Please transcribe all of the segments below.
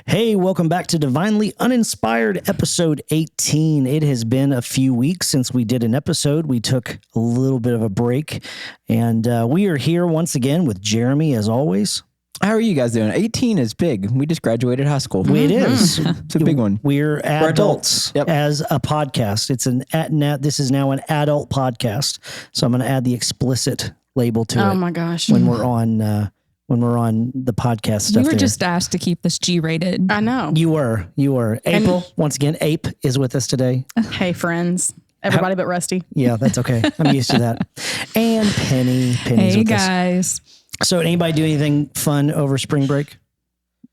Hey, welcome back to Divinely Uninspired, episode 18. It has been a few weeks since we did an episode. We took a little bit of a break, and we are here once again with Jeremy, as always. How are you guys doing? 18 is big. We just graduated high school. It is. It's a big one. We're adults Yep. as a podcast. This is now an adult podcast, so I'm going to add the explicit label to it. Oh my gosh! When we're on the podcast stuff. You were just asked to keep this G-rated. I know. You were. April, once again, Ape is with us today. Hey, friends. Everybody but Rusty. Yeah, that's okay. I'm used to that. And Penny's Hey, with us. guys. So anybody do anything fun over spring break?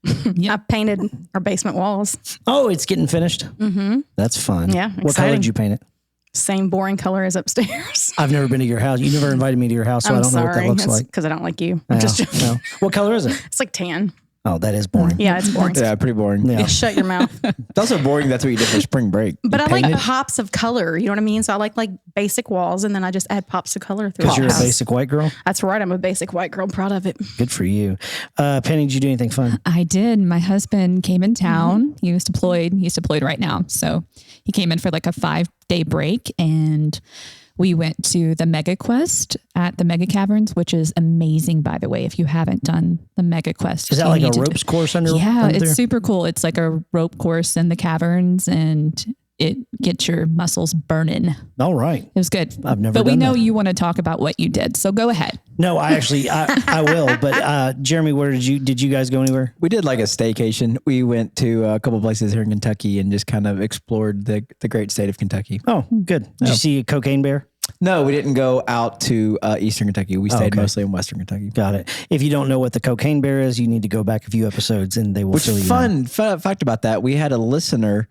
I painted our basement walls. Oh, it's getting finished? Mm-hmm. That's fun. Yeah, What color exciting. did you paint it? Same boring color as upstairs. I've never been to your house. You never invited me to your house, so I don't know what that looks like. because I don't like you. Yeah, Just joking. no. What color is it? It's like tan. Oh, that is boring. Yeah, it's boring. Yeah, pretty boring. Yeah. Shut your mouth. It's also boring. That's what you did for spring break. But You I like painted. pops of color. You know what I mean? So I like basic walls, and then I just add pops of color through Because the you're a house. basic white girl? That's right. I'm a basic white girl. Proud of it. Good for you. Penny, did you do anything fun? I did. My husband came in town. He was deployed. He's deployed right now. So he came in for like a 5-day break, and we went to the Mega Quest at the Mega Caverns, which is amazing, by the way. If you haven't done the Mega Quest, Is that you like a need to ropes course under Yeah, under it's there? super cool. It's like a rope course in the caverns, and it gets your muscles burning. It All right. was good. I've never But we done know that. you want to talk about what you did. So go ahead. No, I will. But Jeremy, did you guys go anywhere? We did like a staycation. We went to a couple places here in Kentucky and just kind of explored the great state of Kentucky. Oh, good. Did you see a cocaine bear? No, we didn't go out to Eastern Kentucky. We stayed okay. mostly in Western Kentucky. Got it. If you don't know what the cocaine bear is, you need to go back a few episodes and they will Which fill you in. fun fact about that. We had a listener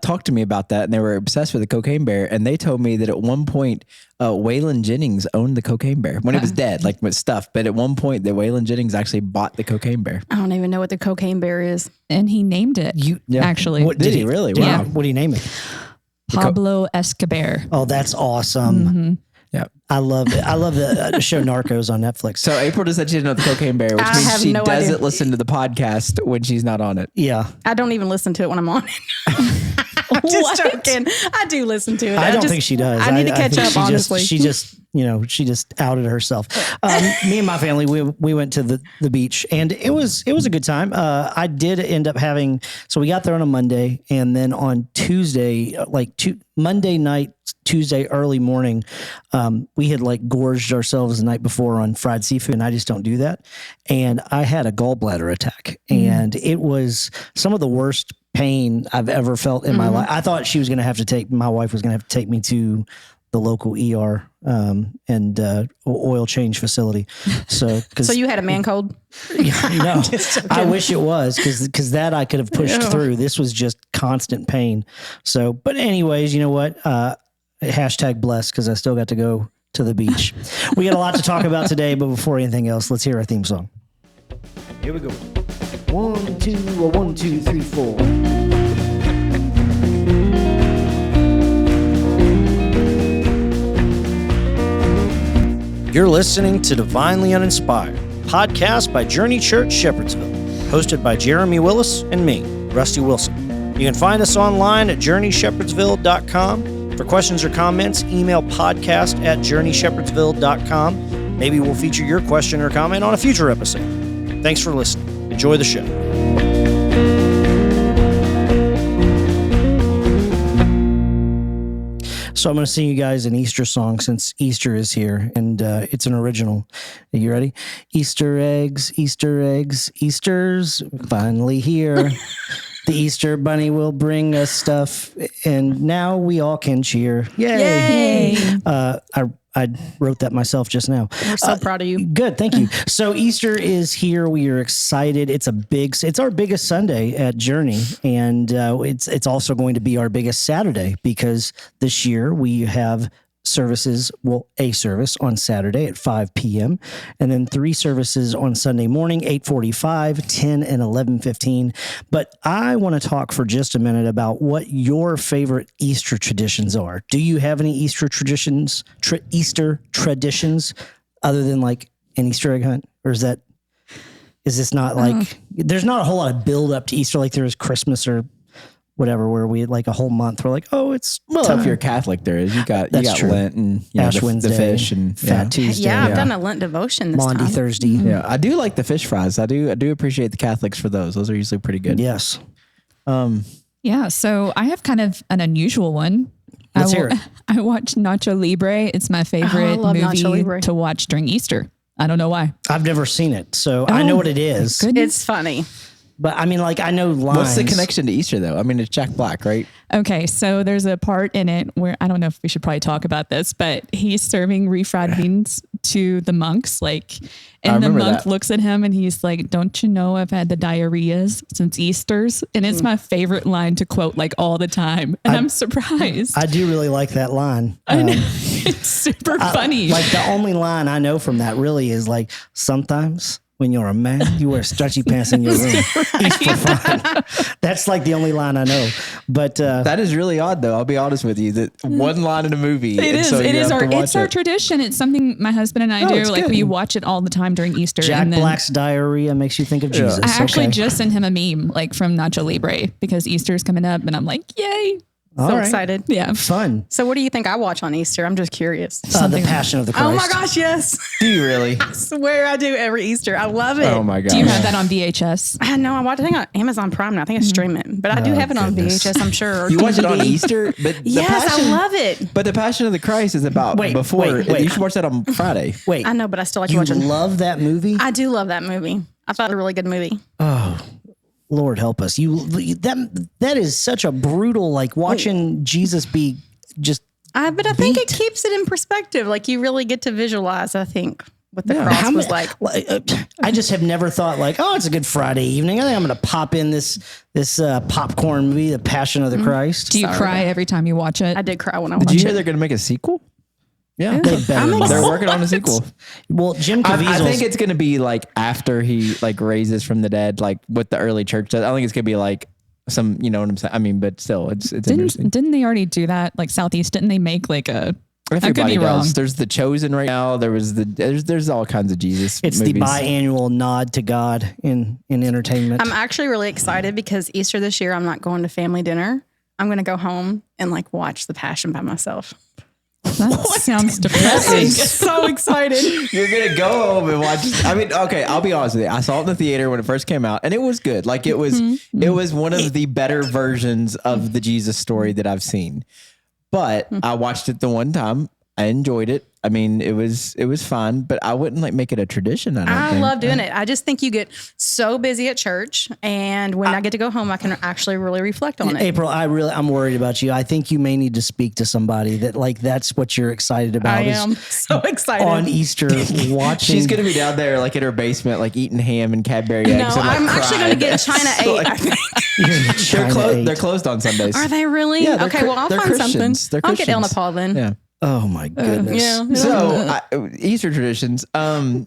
talk to me about that, and they were obsessed with the cocaine bear. And they told me that at one point, Waylon Jennings owned the cocaine bear when it was dead, like with stuff. But at one point, the Waylon Jennings actually bought the cocaine bear. I don't even know what the cocaine bear is. And he named it, actually. What Did he really? Yeah. Wow. What do you name it? Pablo Escobar. Oh, that's awesome. Mm-hmm. Yeah. I love it. I love the show Narcos on Netflix. So April just said she didn't know the cocaine bear, which I means have she no doesn't idea. listen to the podcast when she's not on it. Yeah. I don't even listen to it when I'm on it. I'm just joking. I do listen to it. I don't think she does. I need to catch think up, honestly. She just outed herself. Me and my family, we went to the beach, and it was a good time. I did end up having, so we got there on a Monday, and then on Tuesday, Monday night, Tuesday early morning, we had like gorged ourselves the night before on fried seafood, and I just don't do that. And I had a gallbladder attack, and it was some of the worst pain I've ever felt in my life. I thought my wife was going to have to take me to the local ER and oil change facility. So you had a man cold? no, I wish it was because that I could have pushed through. This was just constant pain. So, but anyways, you know what? Hashtag blessed because I still got to go to the beach. We got a lot to talk about today, but before anything else, let's hear our theme song. Here we go. 1, 2, 1, 2, 3, 4. You're listening to Divinely Uninspired, podcast by Journey Church Shepherdsville, hosted by Jeremy Willis and me, Rusty Wilson. You can find us online at journeyshepherdsville.com. For questions or comments, email podcast@journeyshepherdsville.com. Maybe we'll feature your question or comment on a future episode. Thanks for listening. Enjoy the show. So I'm going to sing you guys an Easter song since Easter is here, and it's an original. Are you ready? Easter eggs, Easter's finally here. The Easter bunny will bring us stuff, and now we all can cheer. Yay! I wrote that myself just now. We're so proud of you. Good, thank you. So Easter is here. We are excited. It's our biggest Sunday at Journey, and it's also going to be our biggest Saturday because this year we have services, a service on Saturday at 5 p.m. and then 3 services on Sunday morning, 8:45, 10, and 11:15. But I want to talk for just a minute about what your favorite Easter traditions are. Do you have any Easter traditions, other than like an Easter egg hunt? Or is that is this not like there's not a whole lot of build up to Easter like there is Christmas or whatever, where we like a whole month we're like, oh, it's time. If you're Catholic, there is. You got true. Lent and Ash the Wednesday, fish and Fat Tuesday. Yeah, I've done a Lent devotion this Maundy time. Thursday. Yeah, I do like the fish fries. I do appreciate the Catholics for those. Those are usually pretty good. Yes. Yeah. So I have kind of an unusual one. Let's hear it. I watch Nacho Libre. It's my favorite love Nacho movie Libre. to watch during Easter. I don't know why. I've never seen it, so I know what it is. Goodness. It's funny. But I mean, like I know lines. What's the connection to Easter though? I mean, it's Jack Black, right? Okay, so there's a part in it where I don't know if we should probably talk about this, but he's serving refried beans to the monks, and the monk looks at him and he's like, "Don't you know I've had the diarrheas since Easter's?" And it's my favorite line to quote like all the time, and I'm surprised. I do really like that line. I know. It's super funny. Like the only line I know from that really is like, sometimes when you're a man, you wear stretchy pants in your room. Eat for fun. That's like the only line I know. But That is really odd, though. I'll be honest with you. That one line in a movie. It is. So It is our our tradition. It's something my husband and I do. it's Like good. we watch it all the time during Easter. Jack and then Black's diarrhea makes you think of Jesus. I actually Okay. just sent him a meme like from Nacho Libre because Easter's coming up, and I'm like, yay! All So right. excited. Yeah. Fun. So what do you think I watch on Easter? I'm just curious. The Passion of the Christ. Oh my gosh, yes. Do you really? I swear I do every Easter. I love it. Oh my gosh. Do you have that on VHS? I know. I watch. I think on Amazon Prime now. I think I stream it, but I do have it on goodness. VHS. I'm sure. or You watch it on DVD. Easter, but Yes, I love it. But the Passion of the Christ is about Wait, before. wait. You should watch that on Friday. Wait, I know, but I still like to you watch it. love that movie? I do love that movie. I thought it was a really good movie. Lord help us. That is such a brutal, like watching Jesus be just. But I think it keeps it in perspective. Like you really get to visualize. I think what the cross was like. I just have never thought like, oh, it's a good Friday evening. I think I'm going to pop in this popcorn movie, The Passion of the Christ. Do you cry every time you watch it? I did cry when I Did watched you hear it. they're going to make a sequel? Yeah. They better not. They're working on a sequel. Well, Jim I Caviezel's think it's going to be like after he like raises from the dead, like what the early church does. I don't think it's going to be like some, you know what I'm saying? I mean, but still, it's interesting. Didn't they already do that? Like Southeast, didn't they make like a? I could Everybody be wrong. does. There's The Chosen right now. There's all kinds of Jesus It's movies. the biannual nod to God in entertainment. I'm actually really excited because Easter this year, I'm not going to family dinner. I'm going to go home and like watch The Passion by myself. That sounds depressing. So excited. You're gonna go home and watch. I mean, okay, I'll be honest with you. I saw it in the theater when it first came out, and it was good. Like it was one of the better versions of the Jesus story that I've seen. But I watched it the one time. I enjoyed it. I mean, it was fun, but I wouldn't like make it a tradition. I think. love doing it. I just think you get so busy at church, and when I get to go home, I can actually really reflect on it. April, I'm worried about you. I think you may need to speak to somebody that like that's what you're excited about. I is am so excited. on Easter watching. She's gonna be down there like in her basement, like eating ham and Cadbury eggs. No, and, like, I'm actually going to crying. get China 8. I think. They're closed on Sundays. Are they really? Yeah, they're okay, well, I'll they're find Christians. something. They're I'll get El Christians. Nepal then. Yeah. Oh my goodness. Yeah. So Easter traditions. I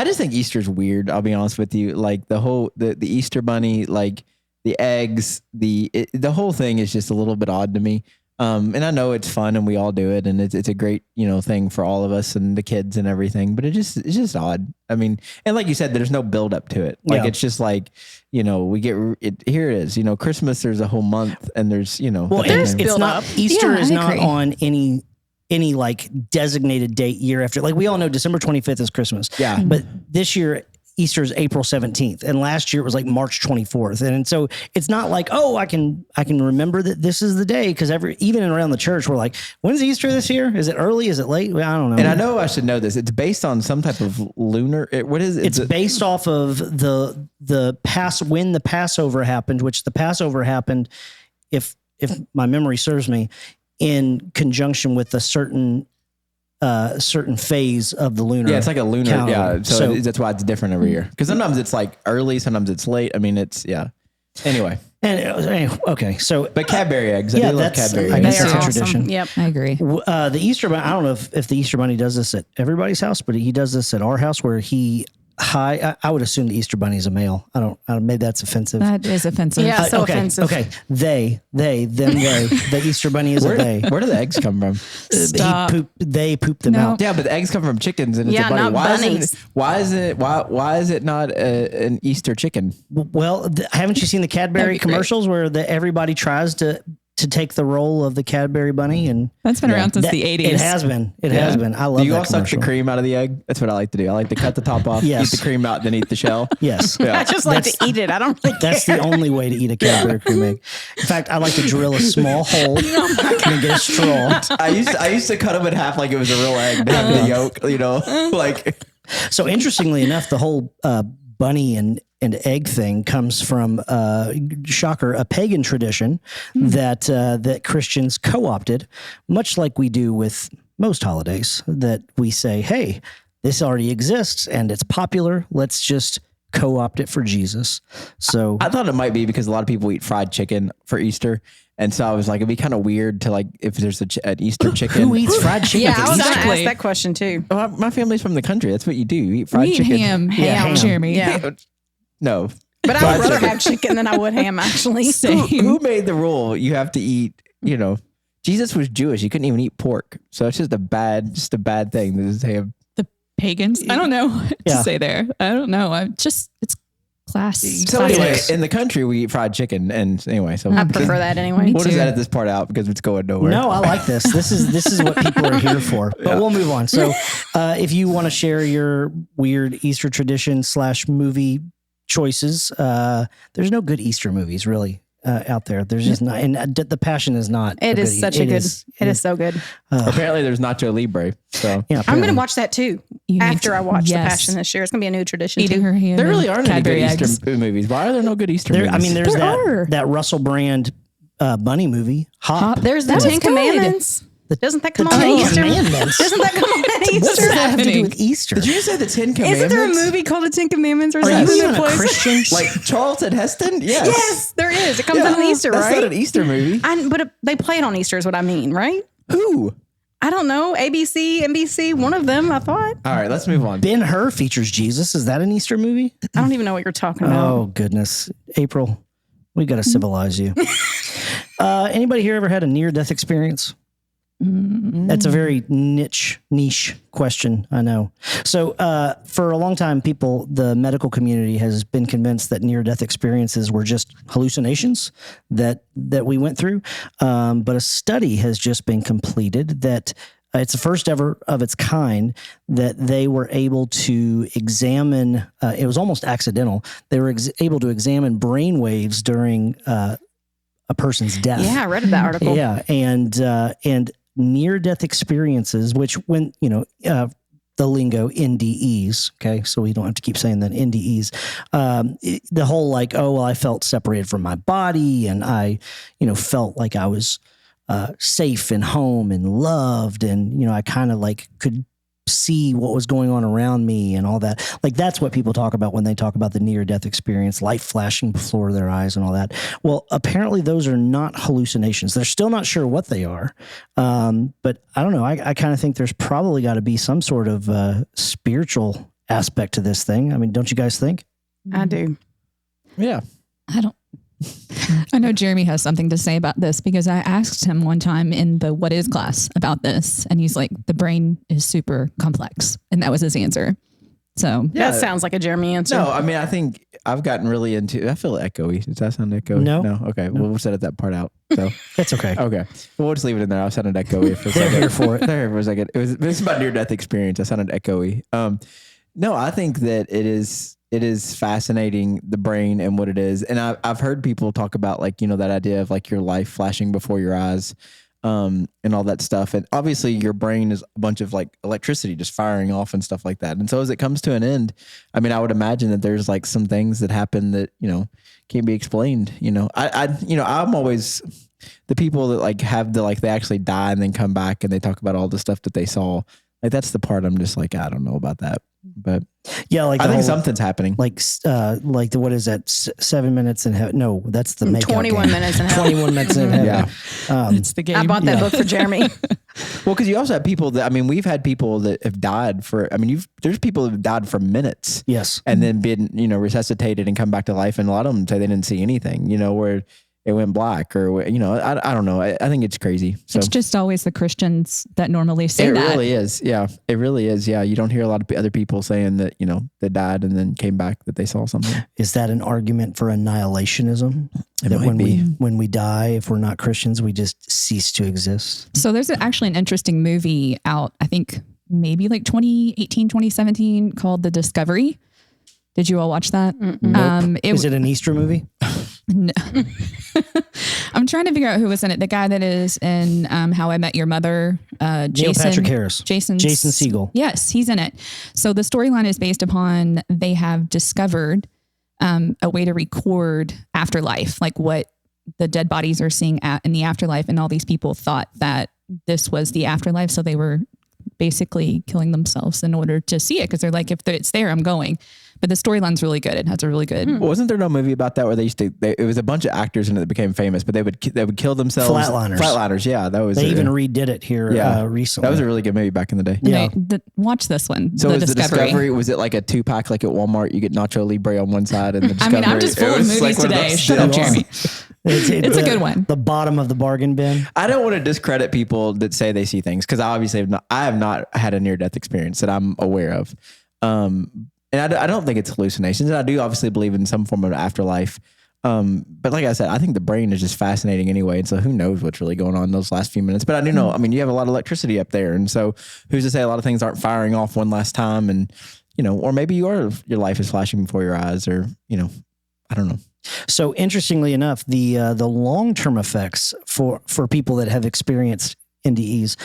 just think Easter's weird. I'll be honest with you. Like the whole the Easter bunny, like the eggs, the whole thing is just a little bit odd to me. And I know it's fun and we all do it, and it's a great thing for all of us and the kids and everything. But it's just odd. I mean, and like you said, there's no build up to it. Like it's just like we get it. Here it is. Christmas. There's a whole month, and there's Well, There's it's build not up. Easter Yeah, is I not agree. on any like designated date year after. Like we all know December 25th is Christmas. Yeah. But this year Easter is April 17th, and last year it was like March 24th. And so it's not like, oh, I can remember that this is the day, because even around the church we're like, when's Easter this year? Is it early? Is it late? Well, I don't know. And I know I should know this. It's based on some type of lunar. What is it? It's based off of when the Passover happened, which the Passover happened, if my memory serves me, in conjunction with a certain phase of the lunar. Yeah, it's like a lunar. calendar. Yeah, so that's why it's different every year. Because sometimes it's like early, sometimes it's late. I mean, Anyway, okay, so but Cadbury eggs. I Yeah, do love that's- Cadbury I eggs. guess They that's are a awesome. tradition. Yep. I agree. the Easter Bunny, I don't know if the Easter Bunny does this at everybody's house, but he does this at our house, where he I would assume the Easter Bunny is a male. I don't maybe that's offensive. That is offensive. Yeah. So okay, offensive. Okay. Them, they. The Easter Bunny is a they. Where do the eggs come from? Stop. They poop them No. out. Yeah, but the eggs come from chickens, and it's Yeah, a bunny. not bunnies. Why is it not an Easter chicken? Well, haven't you seen the Cadbury commercials where everybody tries to take the role of the Cadbury bunny? And That's been around since that- the 80s. It has been. It has been. I love Do you that all suck the commercial. cream out of the egg? That's what I like to do. I like to cut the top off, Yes. eat the cream out, then eat the shell. Yes. I just like to eat it. I don't really That's care. the only way to eat a Cadbury cream egg. In fact, I like to drill a small hole and then get a straw. I used to cut them in half like it was a real egg to have the yolk, like. So interestingly enough, the whole bunny and egg thing comes from shocker, a pagan tradition that Christians co-opted, much like we do with most holidays. That we say, hey, this already exists and it's popular. Let's just co-opt it for Jesus. So I thought it might be because a lot of people eat fried chicken for Easter. And so I was like, it'd be kind of weird to like, if there's an Easter chicken. who eats fried chicken? Yeah, for I was going Easter? to ask that question too. Well, my family's from the country. That's what you do. You eat fried We eat chicken. ham. ham. Jeremy. Yeah. No. But I would rather have chicken than I would ham, actually. Same. Who made the rule you have to eat, Jesus was Jewish. He couldn't even eat pork. So it's just a bad thing. This is ham. The pagans. I don't know what Yeah. to say there. I don't know. It's class. So class anyway, X. in the country, we eat fried chicken. And anyway, so I prefer that anyway. we'll just too. edit this part out because it's going nowhere. No, I like this. This is what people are here for. But we'll move on. So, if you want to share your weird Easter tradition / movie choices, there's no good Easter movies really out there. There's just not, and the Passion is not. It is such a good. It is so good. Apparently, there's Nacho Libre. So Yeah, I'm going to watch that too You need after to- I watch The yes. Passion this year. It's going to be a new tradition Eating too. her ham. there really and aren't any good Cadbury eggs. Easter movies. Why are there no good Easter movies? I mean, there's There are. that Russell Brand bunny movie, Hop. There's the That was Ten good. Commandments. Doesn't that come on Ten Easter? Commandments. Doesn't that come on What's Easter? that have to do happening? with Easter? Did you just say the 10 Commandments? Isn't there a movie called The Ten Commandments or Are something? you that even a plays- Christian? Like Charlton Heston? Yes. Yes, there is. It comes on Easter, That's right? not an Easter movie. But they play it on Easter is what I mean, right? Who? I don't know. ABC, NBC, one of them, I thought. All right, let's move on. Ben-Hur features Jesus. Is that an Easter movie? I don't even know what you're talking about. Oh goodness, April, we got to civilize you. Anybody here ever had a near-death experience? That's a very niche question, I know. So for a long time, the medical community has been convinced that near-death experiences were just hallucinations that we went through. But a study has just been completed that it's the first ever of its kind that they were able to examine. It was almost accidental. They were able to examine brain waves during a person's death. Yeah, I read that article. Yeah, and near-death experiences, which when the lingo NDEs, okay, so we don't have to keep saying that NDEs. The whole like, oh well, I felt separated from my body, and I, felt like I was safe and home and loved, and I kind of like could see what was going on around me and all that. Like that's what people talk about when they talk about the near-death experience, light flashing before their eyes and all that. Well, apparently those are not hallucinations. They're still not sure what they are. But I don't know. I kind of think there's probably got to be some sort of spiritual aspect to this thing. I mean, don't you guys think? I do. Yeah. I know Jeremy has something to say about this because I asked him one time in the What Is class about this, and he's like, the brain is super complex. And that was his answer. So Yeah. That sounds like a Jeremy answer. No, I mean, I think I've gotten really into. I feel echoey. Does that sound echoey? No. No. Okay. Well, we'll edit that part out. So That's okay. okay. Well, we'll just leave it in there. I sounded echoey for a second. here for it. There for a second. This is my near-death experience. I sounded echoey. No, I think that it is fascinating, the brain and what it is. And I've heard people talk about like, that idea of like your life flashing before your eyes, and all that stuff. And obviously your brain is a bunch of like electricity just firing off and stuff like that. And so as it comes to an end, I mean, I would imagine that there's like some things that happen that, can't be explained. I'm always the people that like have they actually die and then come back and they talk about all the stuff that they saw. Like that's the part I'm just like, I don't know about that. But Yeah, like I the think whole, something's happening. like the what is that? 7 minutes in heaven? No, that's the makeout 21 game. minutes in heaven. 21 minutes in heaven. Yeah. It's the game. I bought that book for Jeremy. Well, because you also have people that, I mean, we've had people that have died for, I mean, there's people who've died for minutes. Yes. And then been, resuscitated and come back to life. And a lot of them say they didn't see anything, where it went black or, I don't know. I think it's crazy. So It's just always the Christians that normally say it that. really is. Yeah, it really is. Yeah. You don't hear a lot of other people saying that, they died and then came back, that they saw something. Is that an argument for annihilationism? It That might when be. when we die, if we're not Christians, we just cease to exist? So there's actually an interesting movie out, I think maybe like 2018, 2017 called The Discovery. Did you all watch that? Nope. Is it an Easter movie? No. I'm trying to figure out who was in it. The guy that is in How I Met Your Mother, Neil Jason Patrick Harris. Jason Segel. Yes, he's in it. So the storyline is based upon they have discovered a way to record afterlife, like what the dead bodies are seeing in the afterlife, and all these people thought that this was the afterlife, so they were basically killing themselves in order to see it, because they're like, if it's there, I'm going. But the storyline's really good. It has a really good. Well, wasn't there no movie about that where it was a bunch of actors in it that became famous, but they would kill themselves. Flatliners. Yeah, that was. They even redid it here recently. That was a really good movie back in the day. Yeah. Watch this one. So the Discovery, was it like a 2-pack like at Walmart? You get Nacho Libre on one side and the Discovery. I mean, I'm just full of movies today. Shut up, Jeremy. It's a good one. The bottom of the bargain bin. I don't want to discredit people that say they see things, because I obviously have not had a near-death experience that I'm aware of. And I don't think it's hallucinations. And I do obviously believe in some form of afterlife. But like I said, I think the brain is just fascinating anyway. And so who knows what's really going on in those last few minutes. But I do know, I mean, you have a lot of electricity up there. And so who's to say a lot of things aren't firing off one last time? And, or maybe your life is flashing before your eyes, or, I don't know. So interestingly enough, the long-term effects for people that have experienced NDEs,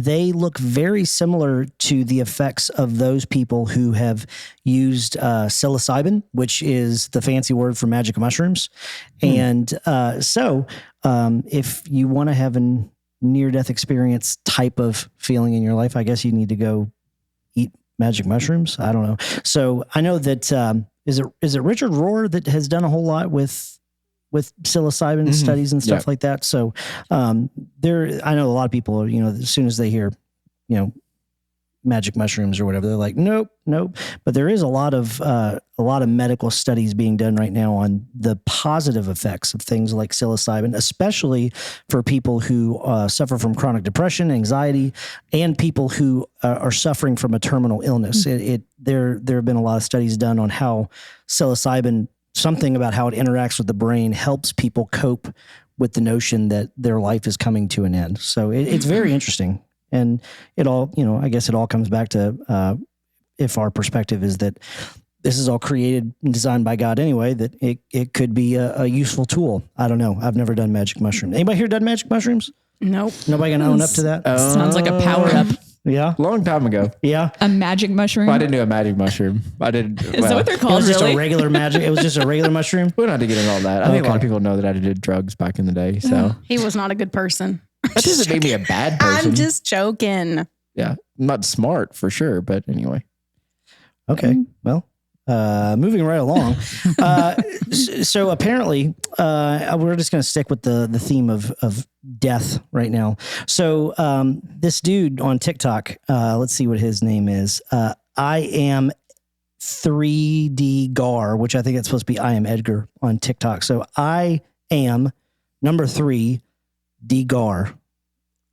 they look very similar to the effects of those people who have used psilocybin, which is the fancy word for magic mushrooms. And so if you want to have a near-death experience type of feeling in your life, I guess you need to go eat magic mushrooms. I don't know. So I know that is it Richard Rohr that has done a whole lot with psilocybin studies and stuff like that. So I know a lot of people, as soon as they hear, magic mushrooms or whatever, they're like, nope. But there is a lot of medical studies being done right now on the positive effects of things like psilocybin, especially for people who suffer from chronic depression, anxiety, and people who are suffering from a terminal illness. There have been a lot of studies done on how psilocybin, something about how it interacts with the brain, helps people cope with the notion that their life is coming to an end. So it's very interesting. And it all, I guess it all comes back to if our perspective is that this is all created and designed by God anyway, that it could be a useful tool. I don't know. I've never done magic mushrooms. Anybody here done magic mushrooms? Nope. Nobody gonna own up to that? Sounds like a power up. Yeah. Long time ago. Yeah. A magic mushroom. Well, I didn't do a magic mushroom. I did. Is that what they're It called? was just Really? a regular magic. It was just a regular mushroom. We don't have to get into all that. I think a lot of Okay. people know that I did drugs back in the day. So He was not a good person. that doesn't make me a bad person. I'm just joking. Yeah. I'm not smart for sure. But anyway. Okay. Well, moving right along. So apparently, we're just going to stick with the theme of death right now. So this dude on TikTok, let's see what his name is. I am 3D Gar, which I think it's supposed to be I am Edgar on TikTok. So I am number 3 D Gar.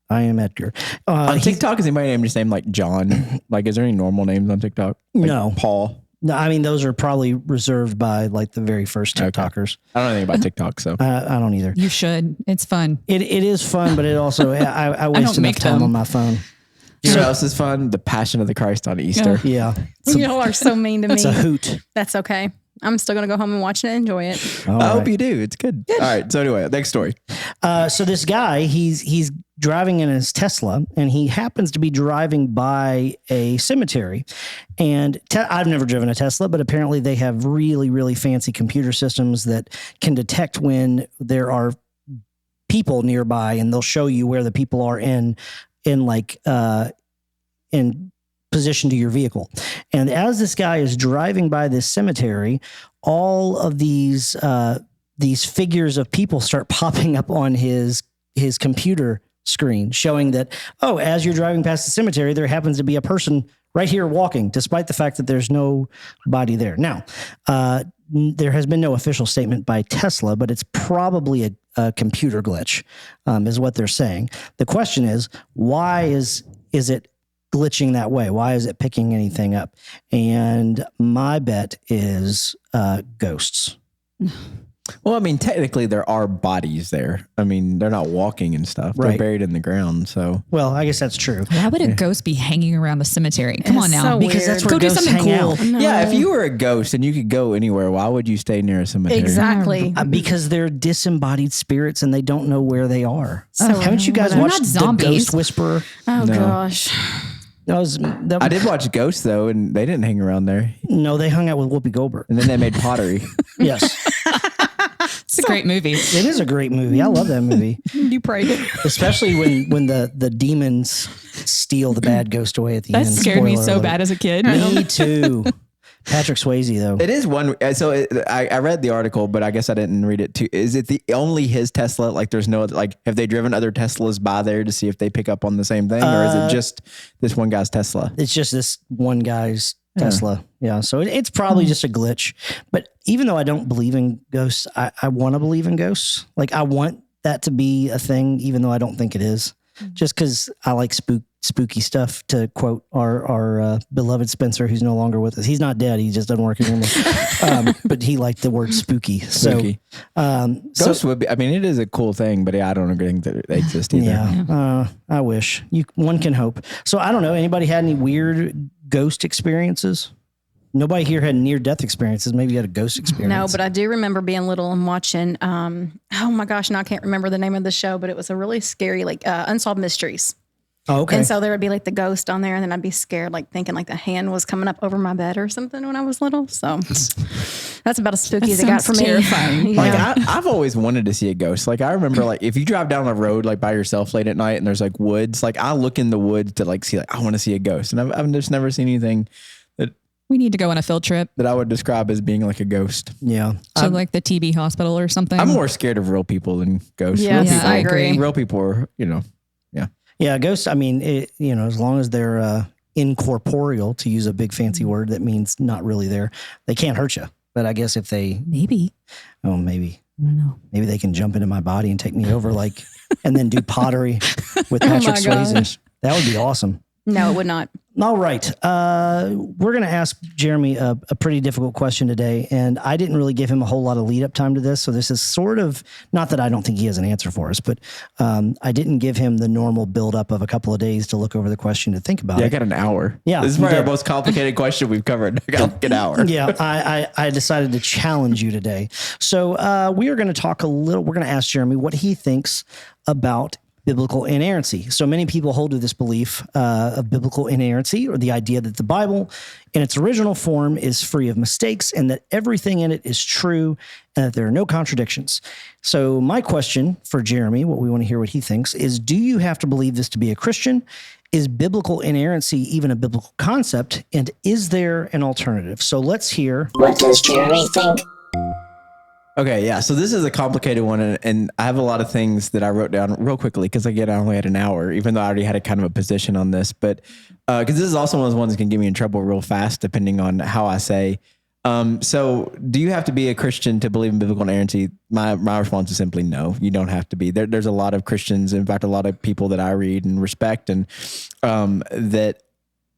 I am Edgar. On TikTok, is anybody just named like John? Like, is there any normal names on TikTok? Like No. Paul. No, I mean, those are probably reserved by like the very first TikTokers. I don't know anything about TikTok, so. I don't either. You should. It's fun. It is fun, but it also, I waste don't enough make time them. on my phone. You know what else is fun? The Passion of the Christ on Easter. Yeah. Y'all are so mean to me. It's a hoot. That's okay. I'm still going to go home and watch it and enjoy it. All I hope right. you do. It's good. All right. So anyway, next story. So this guy, he's driving in his Tesla, and he happens to be driving by a cemetery. And I've never driven a Tesla, but apparently they have really, really fancy computer systems that can detect when there are people nearby, and they'll show you where the people are in position to your vehicle. And as this guy is driving by this cemetery, all of these figures of people start popping up on his computer screen, showing that, oh, as you're driving past the cemetery, there happens to be a person right here walking, despite the fact that there's no body there. Now, there has been no official statement by Tesla, but it's probably a computer glitch, is what they're saying. The question is, why is it glitching that way? Why is it picking anything up? And my bet is ghosts. Well, I mean, technically there are bodies there. I mean, they're not walking and stuff. They're Right. buried in the ground. So, Well, I guess that's true. Why would a ghost be hanging around the cemetery? Come on It's now. so Because that's weird. where Go do ghosts something hang cool. out. No. yeah, if you were a ghost and you could go anywhere, why would you stay near a cemetery? Exactly. Because they're disembodied spirits and they don't know where they are. So Haven't you guys they're watched not The zombies. Ghost Whisperer? Oh No. gosh. I did watch Ghosts though, and they didn't hang around there. No, they hung out with Whoopi Goldberg. And then they made pottery. Yes, It's a great movie. it is a great movie. I love that movie, You prayed. especially when the demons steal the bad ghost away at the That end. scared me Spoiler so alert. bad as a kid. Me too. Patrick Swayze though. It is one. So I read the article, but I guess I didn't read it too. Is it only his Tesla? Like there's no, like, have they driven other Teslas by there to see if they pick up on the same thing? Or is it just this one guy's Tesla? It's just this one guy's Tesla. Yeah. So it's probably just a glitch. But even though I don't believe in ghosts, I want to believe in ghosts. Like I want that to be a thing, even though I don't think it is. Just because I like spooky stuff, to quote our beloved Spencer, who's no longer with us. He's not dead. He just doesn't work anymore. But he liked the word spooky. Spooky. So, Ghosts would be, I mean, it is a cool thing, but yeah, I don't think that they exist either. yeah, I wish one can hope. So I don't know. Anybody had any weird ghost experiences? Nobody here had near death experiences. Maybe you had a ghost experience. No, but I do remember being little and watching. Oh my gosh, now I can't remember the name of the show, but it was a really scary, like Unsolved Mysteries. Oh, okay. And so there would be like the ghost on there, and then I'd be scared, like thinking like the hand was coming up over my bed or something when I was little. So that's about as spooky as it got for sounds me. terrifying. Yeah. Like I've always wanted to see a ghost. Like I remember, like if you drive down the road like by yourself late at night and there's like woods, like I look in the woods to like see, like I want to see a ghost, and I've just never seen anything We need to go on a field trip that I would describe as being like a ghost. Yeah. to like the TB hospital or something. I'm more scared of real people than ghosts. Yes, real people, I agree. Real people are, Yeah. Ghosts, I mean, as long as they're incorporeal, to use a big fancy word that means not really there, they can't hurt you. But I guess if they, Maybe. maybe I don't know. they can jump into my body and take me over, like, and then do pottery with Patrick Swayze. gosh. That would be awesome. No, it would not. All right. We're going to ask Jeremy a pretty difficult question today, and I didn't really give him a whole lot of lead up time to this. So this is sort of, not that I don't think he has an answer for us, but I didn't give him the normal build up of a couple of days to look over the question to think about I it. got an hour. Yeah, This is you probably our did. most complicated question we've covered. I got like an hour. Yeah, I decided to challenge you today. So we are going to talk a little, we're going to ask Jeremy what he thinks about biblical inerrancy. So many people hold to this belief of biblical inerrancy, or the idea that the Bible in its original form is free of mistakes and that everything in it is true and that there are no contradictions. So my question for Jeremy, what we want to hear what he thinks, is do you have to believe this to be a Christian? Is biblical inerrancy even a biblical concept? And is there an alternative? So let's hear. What does Jeremy think? Okay, yeah. So this is a complicated one, and I have a lot of things that I wrote down real quickly because again, I only had an hour, even though I already had a kind of a position on this. But because this is also one of those ones that can get me in trouble real fast, depending on how I say. So do you have to be a Christian to believe in biblical inerrancy? My response is simply no. You don't have to be. There's a lot of Christians, in fact, a lot of people that I read and respect, and that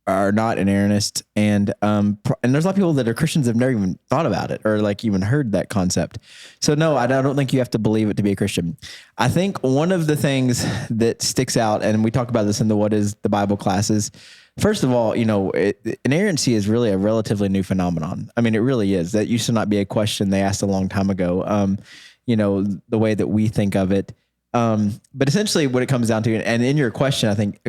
are not inerrantist, and there's a lot of people that are Christians that have never even thought about it or like even heard that concept. So no, I don't think you have to believe it to be a Christian. I think one of the things that sticks out, and we talk about this in the What is the Bible classes. First of all, inerrancy is really a relatively new phenomenon. I mean, it really is. That used to not be a question they asked a long time ago. The way that we think of it. But essentially what it comes down to, and in your question, I think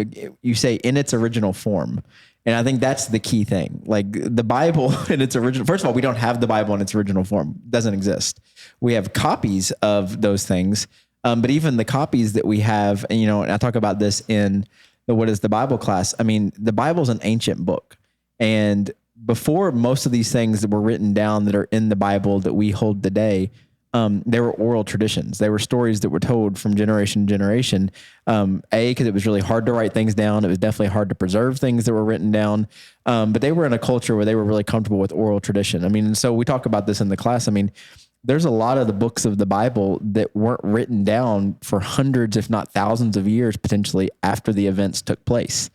you say in its original form. And I think that's the key thing. Like the Bible in its original, first of all, we don't have the Bible in its original form. It doesn't exist. We have copies of those things. But even the copies that we have, and I talk about this in What is the Bible class. I mean, the Bible's an ancient book. And before most of these things that were written down that are in the Bible that we hold today, they were oral traditions. They were stories that were told from generation to generation. Because it was really hard to write things down. It was definitely hard to preserve things that were written down. But they were in a culture where they were really comfortable with oral tradition. I mean, and so we talk about this in the class. I mean, there's a lot of the books of the Bible that weren't written down for hundreds, if not thousands of years, potentially after the events took place.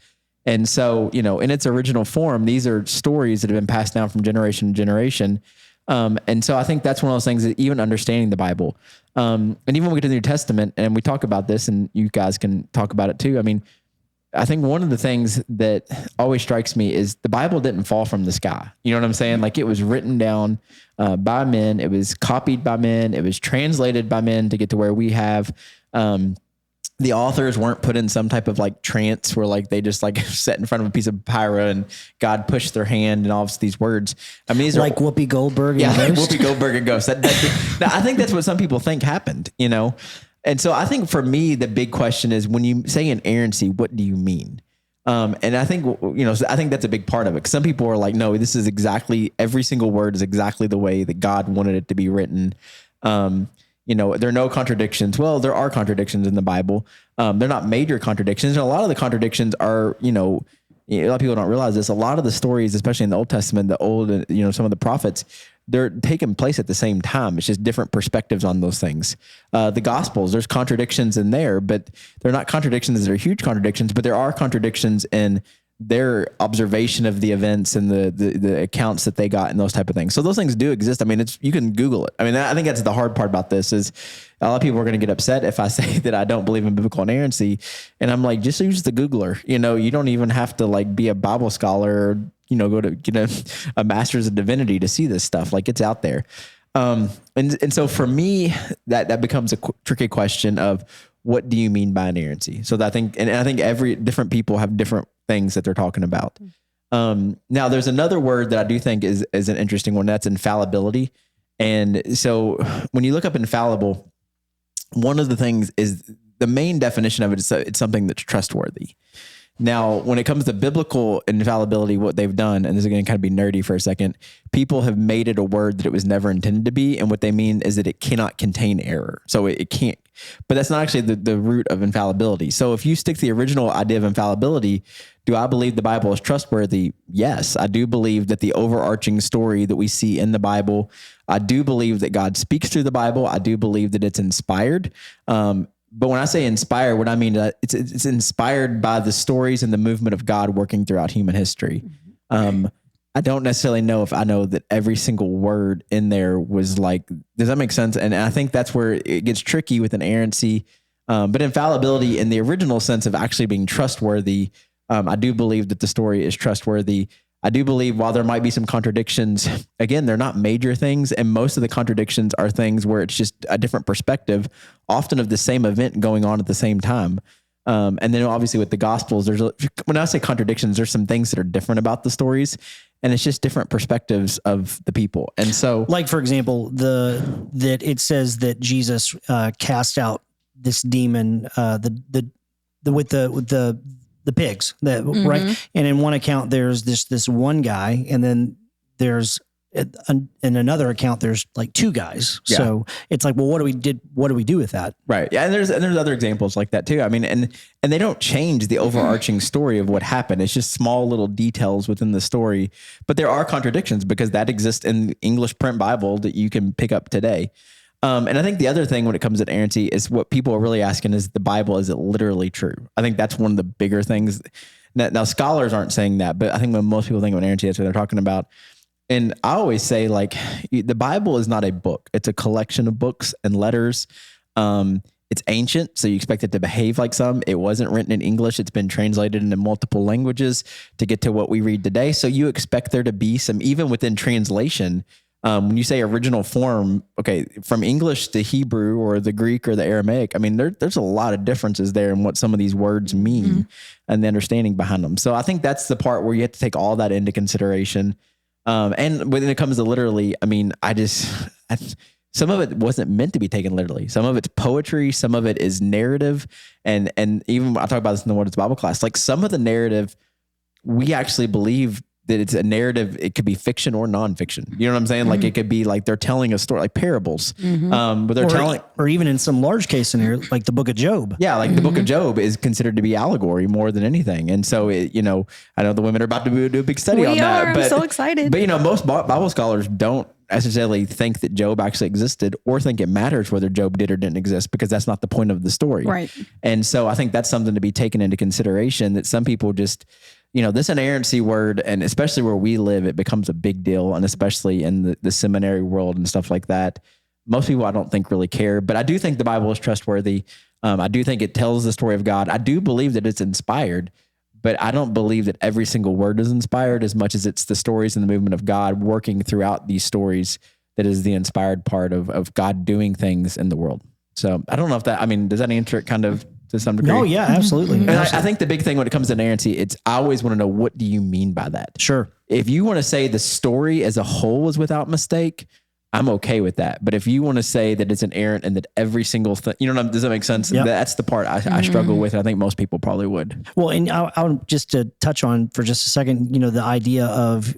And so, in its original form, these are stories that have been passed down from generation to generation. And so I think that's one of those things that even understanding the Bible, and even when we get to the New Testament and we talk about this, and you guys can talk about it too. I mean, I think one of the things that always strikes me is the Bible didn't fall from the sky. You know what I'm saying? Like, it was written down by men. It was copied by men. It was translated by men to get to where we have, the authors weren't put in some type of like trance where like they just like sat in front of a piece of papyrus and God pushed their hand and all of these words. I mean, these like are Whoopi Goldberg. Yeah, like Whoopi Goldberg and Ghost. Now, I think that's what some people think happened, And so I think for me, the big question is when you say inerrancy, what do you mean? And I think, I think that's a big part of it. 'Cause some people are like, no, this is exactly, every single word is exactly the way that God wanted it to be written. There are no contradictions. Well, there are contradictions in the Bible. They're not major contradictions. And a lot of the contradictions are, a lot of people don't realize this. A lot of the stories, especially in the Old Testament, some of the prophets, they're taking place at the same time. It's just different perspectives on those things. The Gospels, there's contradictions in there, but they're not contradictions that are huge contradictions, but there are contradictions in their observation of the events and the accounts that they got and those type of things. So those things do exist. I mean, you can Google it. I mean, I think that's the hard part about this is a lot of people are going to get upset if I say that I don't believe in biblical inerrancy. And I'm like, just use the Googler. You don't even have to like be a Bible scholar or, go to get a master's of divinity to see this stuff. Like, it's out there. And so for me, that becomes a tricky question of what do you mean by inerrancy? So that I think every different people have different things that they're talking about. Now there's another word that I do think is an interesting one. That's infallibility. And so when you look up infallible, one of the things is the main definition of it is it's something that's trustworthy. Now, when it comes to biblical infallibility, what they've done, and this is going to kind of be nerdy for a second, people have made it a word that it was never intended to be. And what they mean is that it cannot contain error. So it can't, but that's not actually the root of infallibility. So if you stick to the original idea of infallibility, do I believe the Bible is trustworthy? Yes, I do believe that the overarching story that we see in the Bible, I do believe that God speaks through the Bible. I do believe that it's inspired. But when I say inspired, what I mean is it's inspired by the stories and the movement of God working throughout human history. I don't necessarily know if I know that every single word in there was like, does that make sense? And I think that's where it gets tricky with inerrancy. But infallibility in the original sense of actually being trustworthy, I do believe that the story is trustworthy. I do believe while there might be some contradictions, again, they're not major things. And most of the contradictions are things where it's just a different perspective, often of the same event going on at the same time. And then obviously with the Gospels, when I say contradictions, there's some things that are different about the stories, and it's just different perspectives of the people. And so, like, for example, that it says that Jesus cast out this demon, with the pigs, right? And in one account, there's this one guy, and then there's in another account, there's like two guys. Yeah. So it's like, well, what do we do with that? Right. Yeah. And there's other examples like that too. I mean, and they don't change the overarching story of what happened. It's just small little details within the story, but there are contradictions because that exists in the English print Bible that you can pick up today. And I think the other thing when it comes to inerrancy is what people are really asking is the Bible, is it literally true? I think that's one of the bigger things. Now scholars aren't saying that, but I think when most people think of inerrancy, that's what they're talking about. And I always say, like, the Bible is not a book. It's a collection of books and letters. It's ancient, so you expect it to behave like some. It wasn't written in English. It's been translated into multiple languages to get to what we read today. So you expect there to be some, even within translation, when you say original form, okay, from English to Hebrew or the Greek or the Aramaic, I mean, there's a lot of differences there in what some of these words mean and the understanding behind them. So I think that's the part where you have to take all that into consideration. And when it comes to literally, I mean, some of it wasn't meant to be taken literally. Some of it's poetry. Some of it is narrative. And even I talk about this in the What is Bible class, like some of the narrative, we actually believe that it's a narrative. It could be fiction or nonfiction. You know what I'm saying? Like it could be like they're telling a story, like parables, but they're telling, or even in some large case scenario, like the book of Job. yeah, like the book of Job is considered to be allegory more than anything. And so, I know the women are about to do a big study on that. I'm so excited. But, most Bible scholars don't necessarily think that Job actually existed or think it matters whether Job did or didn't exist, because that's not the point of the story. Right. And so I think that's something to be taken into consideration, that some people just, this inerrancy word, and especially where we live, it becomes a big deal. And especially in the seminary world and stuff like that, most people I don't think really care, but I do think the Bible is trustworthy. I do think it tells the story of God. I do believe that it's inspired, but I don't believe that every single word is inspired as much as it's the stories and the movement of God working throughout these stories that is the inspired part of God doing things in the world. So I don't know if that, does that answer it kind of to some degree? No, yeah, absolutely. And I think the big thing when it comes to inerrancy, I always want to know, what do you mean by that? Sure. If you want to say the story as a whole is without mistake, I'm okay with that. But if you want to say that it's inerrant and that every single thing, does that make sense? Yep. That's the part I struggle with. And I think most people probably would. Well, and I'll just to touch on for just a second, the idea of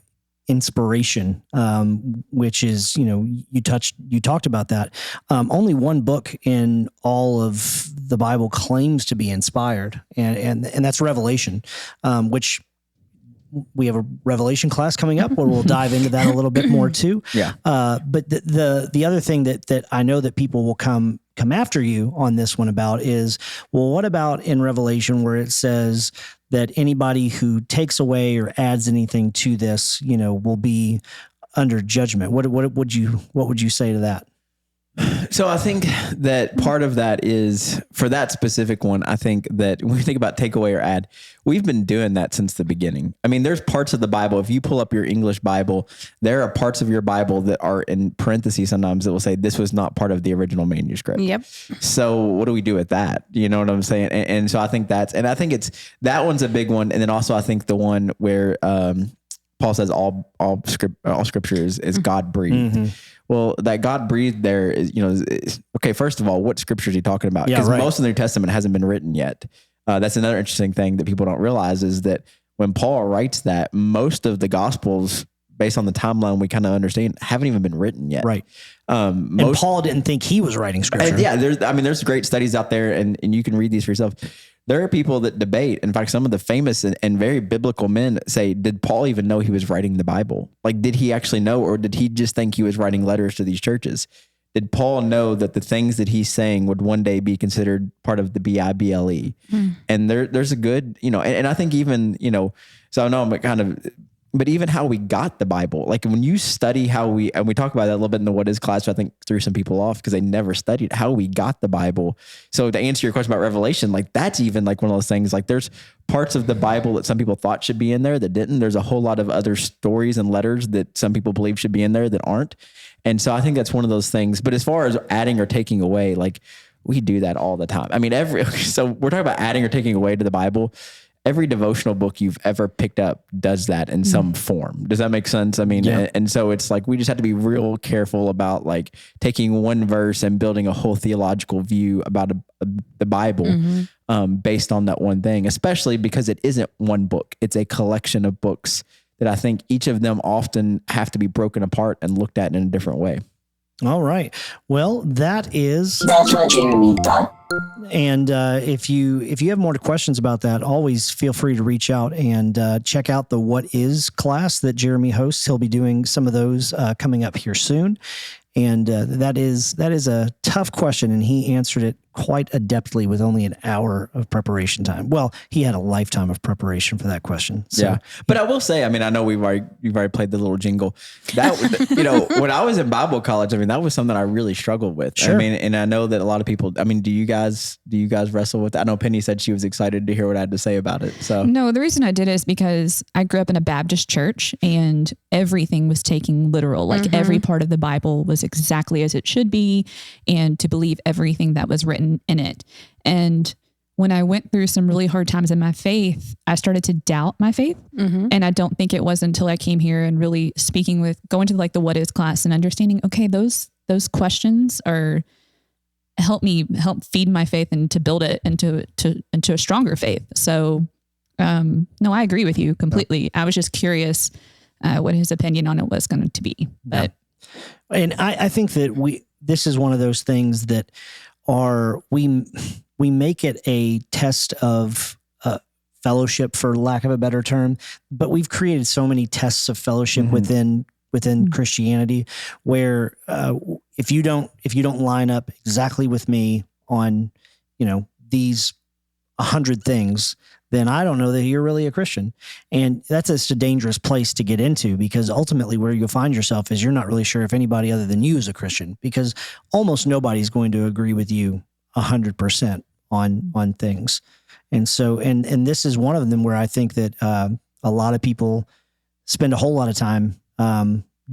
inspiration, which is, you talked about that. Only one book in all of the Bible claims to be inspired, and that's Revelation, which we have a Revelation class coming up where we'll dive into that a little bit more too. Yeah. But the other thing that I know that people will come after you on this one about is, well, what about in Revelation where it says that anybody who takes away or adds anything to this, will be under judgment? What would you say to that? So I think that part of that is, for that specific one, I think that when we think about take away or add, we've been doing that since the beginning. There's parts of the Bible, if you pull up your English Bible, there are parts of your Bible that are in parentheses sometimes that will say this was not part of the original manuscript. Yep. So what do we do with that? You know what I'm saying? And so I think it's that one's a big one. And then also I think the one where Paul says all scripture is God breathed. Mm-hmm. Well, that God breathed there is, okay, first of all, what scripture is he talking about? Because most of the New Testament hasn't been written yet. That's another interesting thing that people don't realize, is that when Paul writes that, most of the Gospels, based on the timeline we kind of understand, haven't even been written yet. Right. And Paul didn't think he was writing scripture. Yeah, there's great studies out there, and you can read these for yourself. There are people that debate. In fact, some of the famous and very biblical men say, did Paul even know he was writing the Bible? Like, did he actually know, or did he just think he was writing letters to these churches? Did Paul know that the things that he's saying would one day be considered part of the Bible? And there's a good, and I think even, so I know I'm kind of, but even how we got the Bible, like when you study and we talk about that a little bit in the What Is class, I think threw some people off because they never studied how we got the Bible. So to answer your question about Revelation, like that's even like one of those things, like there's parts of the Bible that some people thought should be in there that didn't. There's a whole lot of other stories and letters that some people believe should be in there that aren't. And so I think that's one of those things. But as far as adding or taking away, like we do that all the time. So we're talking about adding or taking away to the Bible. Every devotional book you've ever picked up does that in some form. Does that make sense? And so it's like, we just have to be real careful about like taking one verse and building a whole theological view about the Bible based on that one thing, especially because it isn't one book. It's a collection of books that I think each of them often have to be broken apart and looked at in a different way. All right. Well, that's what Jeremy thought. And if you have more questions about that, always feel free to reach out and check out the What Is class that Jeremy hosts. He'll be doing some of those coming up here soon. And that is a tough question, and he answered it quite adeptly with only an hour of preparation time. Well, he had a lifetime of preparation for that question. So, yeah, but I will say, I know you've already played the little jingle. That when I was in Bible college, that was something I really struggled with. Sure. And I know that a lot of people. Do you guys wrestle with that? I know Penny said she was excited to hear what I had to say about it. So no, the reason I did it is because I grew up in a Baptist church, and everything was taken literal. Like every part of the Bible was exactly as it should be, and to believe everything that was written in it. And when I went through some really hard times in my faith, I started to doubt my faith. And I don't think it was until I came here and really going to like the What Is class and understanding, okay, those those questions help feed my faith and to build it into a stronger faith. So, no, I agree with you completely. I was just curious what his opinion on it was going to be. But and I think that this is one of those things that we make it a test of fellowship, for lack of a better term, but we've created so many tests of fellowship within Christianity, where if you don't line up exactly with me on, these 100 things, then I don't know that you're really a Christian. And that's just a dangerous place to get into, because ultimately where you'll find yourself is you're not really sure if anybody other than you is a Christian, because almost nobody's going to agree with you 100% on things. And so, and this is one of them where I think that a lot of people spend a whole lot of time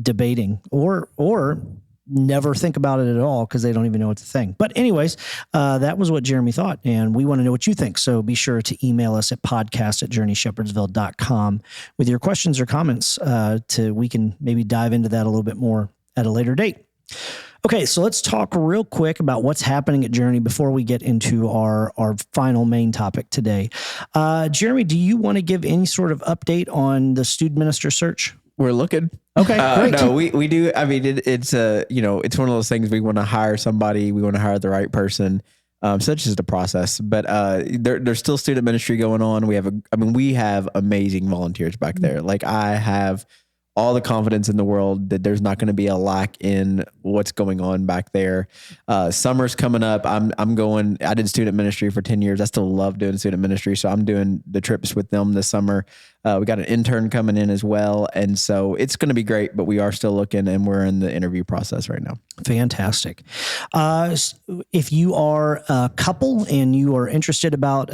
debating or never think about it at all because they don't even know it's a thing. But anyways, that was what Jeremy thought, and we want to know what you think. So be sure to email us at podcast@journeyshepherdsville.com with your questions or comments we can maybe dive into that a little bit more at a later date. Okay, so let's talk real quick about what's happening at Journey before we get into our final main topic today. Jeremy, do you want to give any sort of update on the student minister search? We're looking. Okay, great. No, we do. I mean, it's it's one of those things. We want to hire somebody. We want to hire the right person. Such is the process. But there's still student ministry going on. We have amazing volunteers back there. Like, I have all the confidence in the world that there's not going to be a lack in what's going on back there. Summer's coming up. I did student ministry for 10 years. I still love doing student ministry. So I'm doing the trips with them this summer. We got an intern coming in as well. And so it's going to be great, but we are still looking, and we're in the interview process right now. Fantastic. If you are a couple and you are interested about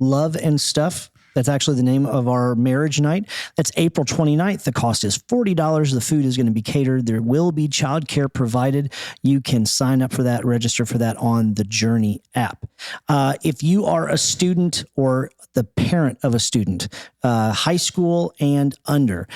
love and stuff, that's actually the name of our marriage night. That's April 29th. The cost is $40. The food is going to be catered. There will be childcare provided. You can sign up for that, register for that on the Journey app. If you are a student or the parent of a student, high school and under,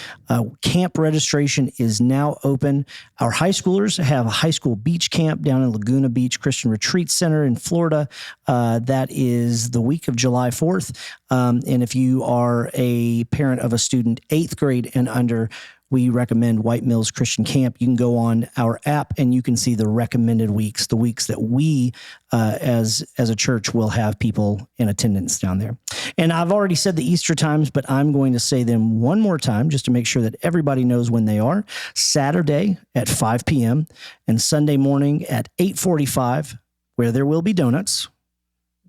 camp registration is now open. Our high schoolers have a high school beach camp down in Laguna Beach Christian Retreat Center in Florida. That is the week of July 4th. And if you are a parent of a student 8th grade and under, we recommend White Mills Christian Camp. You can go on our app and you can see the recommended weeks, the weeks that we, as a church, will have people in attendance down there. And I've already said the Easter times, but I'm going to say them one more time just to make sure that everybody knows when they are. Saturday at 5 p.m. and Sunday morning at 8:45, where there will be donuts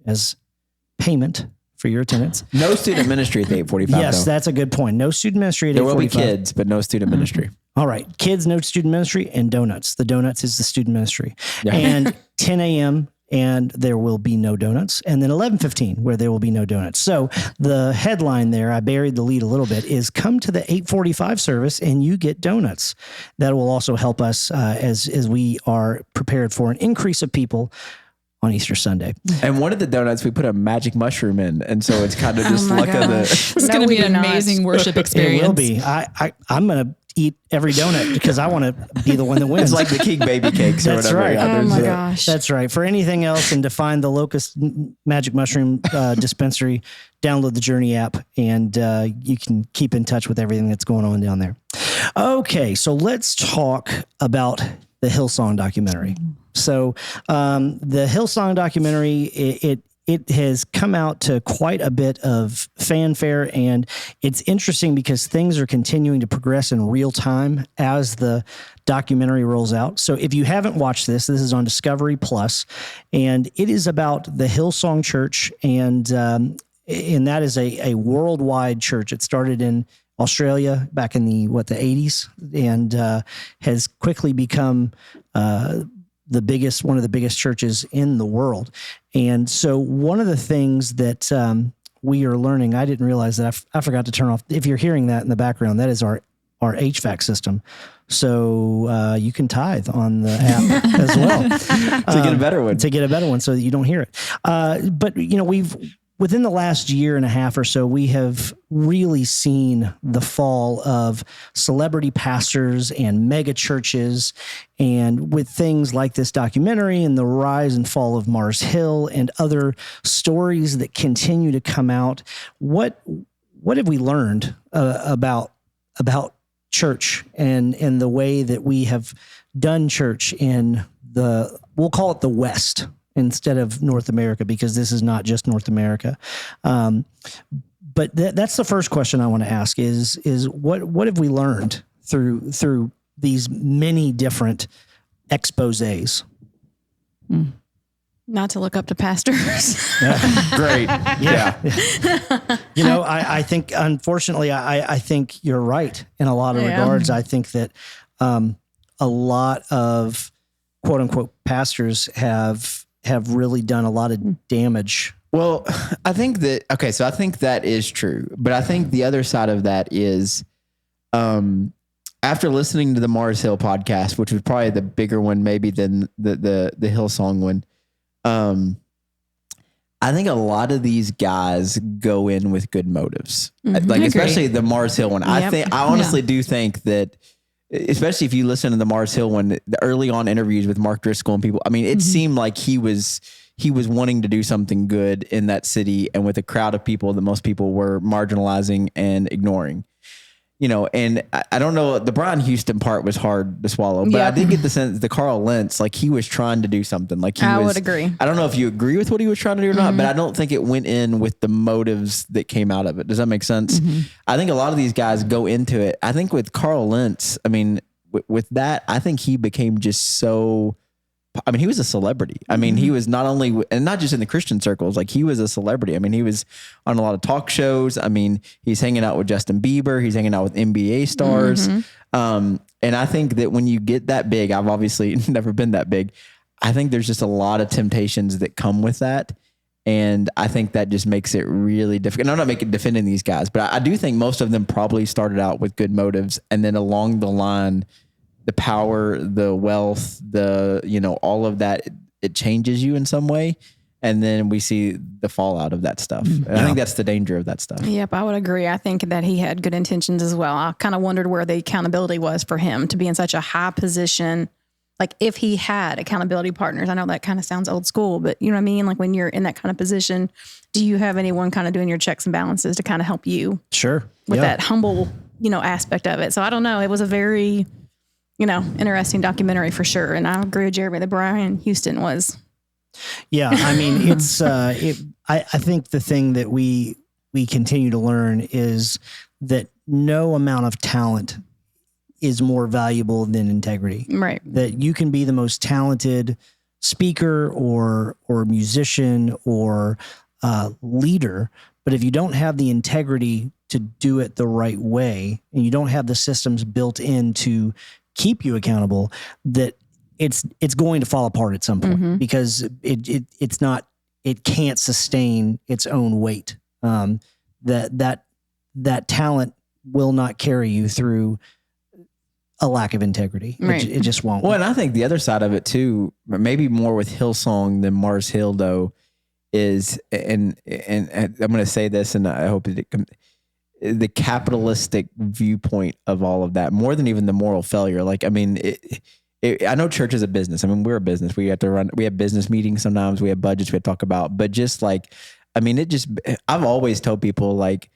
as payment for your attendance. No student ministry at 8:45. Yes, that's a good point. No student ministry at 8:45. There will be kids, but no student ministry. All right. Kids, no student ministry, and donuts. The donuts is the student ministry. Yeah. And 10 a.m., and there will be no donuts. And then 11:15, where there will be no donuts. So the headline there, I buried the lead a little bit, is come to the 8:45 service and you get donuts. That will also help us as we are prepared for an increase of people on Easter Sunday. And one of the donuts, we put a magic mushroom in. And so it's kind of just luck of the... It's going to be an amazing worship experience. It will be. I'm going to eat every donut because I want to be the one that wins. It's like the king baby cakes or That's whatever. Right. Oh my gosh. That's right. For anything else, and to find the Locust Magic Mushroom dispensary, download the Journey app, and you can keep in touch with everything that's going on down there. Okay, so let's talk about the Hillsong documentary. So the Hillsong documentary, it has come out to quite a bit of fanfare, and it's interesting because things are continuing to progress in real time as the documentary rolls out. So if you haven't watched this is on Discovery Plus, and it is about the Hillsong Church, and that is a worldwide church. It started in Australia back in the 80s, and has quickly become one of the biggest churches in the world. And so one of the things that we are learning, I didn't realize that I forgot to turn off. If you're hearing that in the background, that is our HVAC system. So you can tithe on the app as well to get a better one. To get a better one so that you don't hear it. But within the last year and a half or so, we have really seen the fall of celebrity pastors and mega churches. And with things like this documentary and the rise and fall of Mars Hill and other stories that continue to come out, what have we learned about church and the way that we have done church in we'll call it the West instead of North America, because this is not just North America. But that's the first question I want to ask is what have we learned through these many different exposés? Not to look up to pastors. Great. Yeah. I think, unfortunately, I think you're right in a lot of regards. I think that a lot of quote unquote pastors have really done a lot of damage. Well, I think that is true. But I think the other side of that is, after listening to the Mars Hill podcast, which was probably the bigger one, maybe than the Hillsong one, I think a lot of these guys go in with good motives, like especially the Mars Hill one. I honestly do think that, especially if you listen to the Mars Hill one, the early on interviews with Mark Driscoll and people, I mean, it seemed like he was wanting to do something good in that city and with a crowd of people that most people were marginalizing and ignoring. And I don't know, the Brian Houston part was hard to swallow, but I did get the sense the Carl Lentz, like he was trying to do something. Like I would agree. I don't know if you agree with what he was trying to do or not, but I don't think it went in with the motives that came out of it. Does that make sense? I think a lot of these guys go into it. I think with Carl Lentz, I mean, with that, I think he became just so, I mean, he was a celebrity. I mean, he was not only, and not just in the Christian circles, like he was a celebrity. I mean, he was on a lot of talk shows. I mean, he's hanging out with Justin Bieber. He's hanging out with NBA stars. And I think that when you get that big, I've obviously never been that big. I think there's just a lot of temptations that come with that. And I think that just makes it really difficult. And I'm not defending these guys, but I do think most of them probably started out with good motives. And then along the line, the power, the wealth, all of that, it changes you in some way. And then we see the fallout of that stuff. And I think that's the danger of that stuff. Yep, I would agree. I think that he had good intentions as well. I kind of wondered where the accountability was for him to be in such a high position. Like if he had accountability partners, I know that kind of sounds old school, but you know what I mean? Like when you're in that kind of position, do you have anyone kind of doing your checks and balances to kind of help you? Sure. With that humble, aspect of it. So I don't know. It was a very, interesting documentary for sure. And I agree with Jeremy that Brian Houston was. Yeah. I mean, it's, I think the thing that we continue to learn is that no amount of talent is more valuable than integrity. Right. That you can be the most talented speaker or musician or leader, but if you don't have the integrity to do it the right way and you don't have the systems built in to keep you accountable, that it's going to fall apart at some point because it can't sustain its own weight. That talent will not carry you through a lack of integrity. Right. It just won't. Well, and I think the other side of it too, maybe more with Hillsong than Mars Hill though, is, and I'm going to say this and I hope that the capitalistic viewpoint of all of that, more than even the moral failure. Like, I mean, I know church is a business. I mean, we're a business. We have business meetings sometimes. We have budgets we have to talk about. But just like, I mean, I've always told people like,